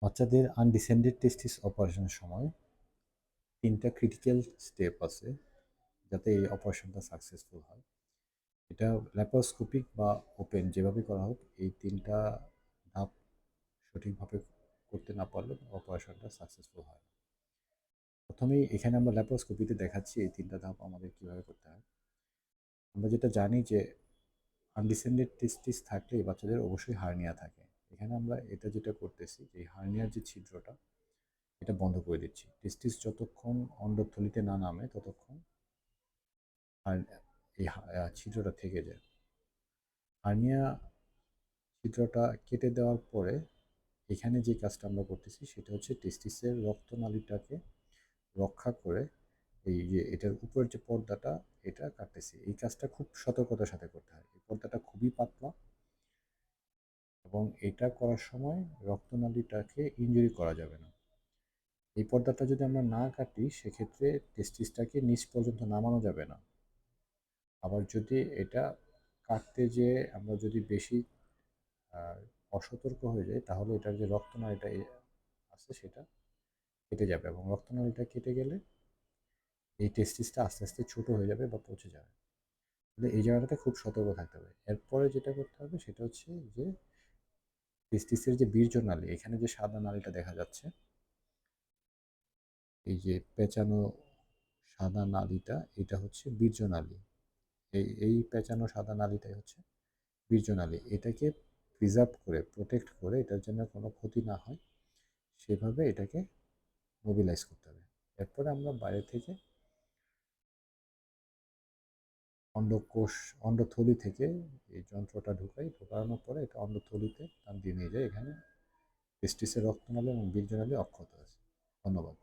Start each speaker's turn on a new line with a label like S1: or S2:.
S1: বাচ্চাদের আনডিসেন্ডেড টেস্টিস অপারেশনের সময় ৩টা ক্রিটিক্যাল স্টেপ আছে যাতে এই অপারেশনটা সাকসেসফুল হয়। এটা ল্যাপারোস্কোপিক বা ওপেন যেভাবে করা হোক, এই ৩টা ধাপ সঠিকভাবে করতে না পারলে অপারেশনটা সাকসেসফুল হয় না। প্রথমেই এখানে আমরা ল্যাপারোস্কোপিতে দেখাচ্ছি এই ৩টা ধাপ আমাদের কীভাবে করতে হয়। আমরা যেটা জানি যে আনডিসেন্ডেড টেস্টিস থাকলে বাচ্চাদের অবশ্যই হার্নিয়া থাকে। এখানে আমরা এটা যেটা করতেছি যে হার্নিয়ার যে ছিদ্রটা এটা বন্ধ করে দিচ্ছি। টেস্টিস যতক্ষণ অন্ডথলিতে না নামে ততক্ষণ আর এই ছিদ্রটা থেকে যায়। হার্নিয়া ছিদ্রটা কেটে দেওয়ার পরে এখানে যে কাজটা আমরা করতেছি সেটা হচ্ছে টেস্টিসের রক্তনালীটাকে রক্ষা করে এই যে এটার উপরের যে পর্দাটা এটা কাটতেছি। এই কাজটা খুব সতর্কতার সাথে করতে হয়। এই পর্দাটা খুবই পাতলা এবং এটা করার সময় রক্তনালীটাকে ইনজুরি করা যাবে না। এই পর্দাটা যদি আমরা না কাটি সেক্ষেত্রে টেস্টিসটাকে নিচ পর্যন্ত নামানো যাবে না। আবার যদি এটা কাটতে যেয়ে আমরা যদি বেশি অসতর্ক হয়ে যাই তাহলে এটার যে রক্তনালীটা আছে সেটা কেটে যাবে এবং রক্তনালীটা কেটে গেলে এই টেস্টিসটা আস্তে আস্তে ছোট হয়ে যাবে বা পচে যাবে। তাহলে এই জায়গাটাতে খুব সতর্ক থাকতে হবে। এরপরে যেটা করতে হবে সেটা হচ্ছে যে টেস্টিসের যে বীর্যনালী, এখানে যে সাদা নালীটা দেখা যাচ্ছে, এই যে পেঁচানো সাদা নালীটা এটা হচ্ছে বীর্যনালী। এই পেঁচানো সাদা নালীটাই হচ্ছে বীর্যনালী। এটাকে প্রিজার্ভ করে প্রোটেক্ট করে এটার জন্য কোনো ক্ষতি না হয় সেভাবে এটাকে মোবিলাইজ করতে হবে। এরপরে আমরা বাইরে থেকে অন্ডকোষ অন্ডথলি থেকে এই যন্ত্রটা ঢোকানোর পরে এটা অন্ডথলিতে টান দিয়ে নিয়ে যায়। এখানে টেস্টিসের রক্তনালী এবং বীর্যনালী অক্ষত আছে। ধন্যবাদ।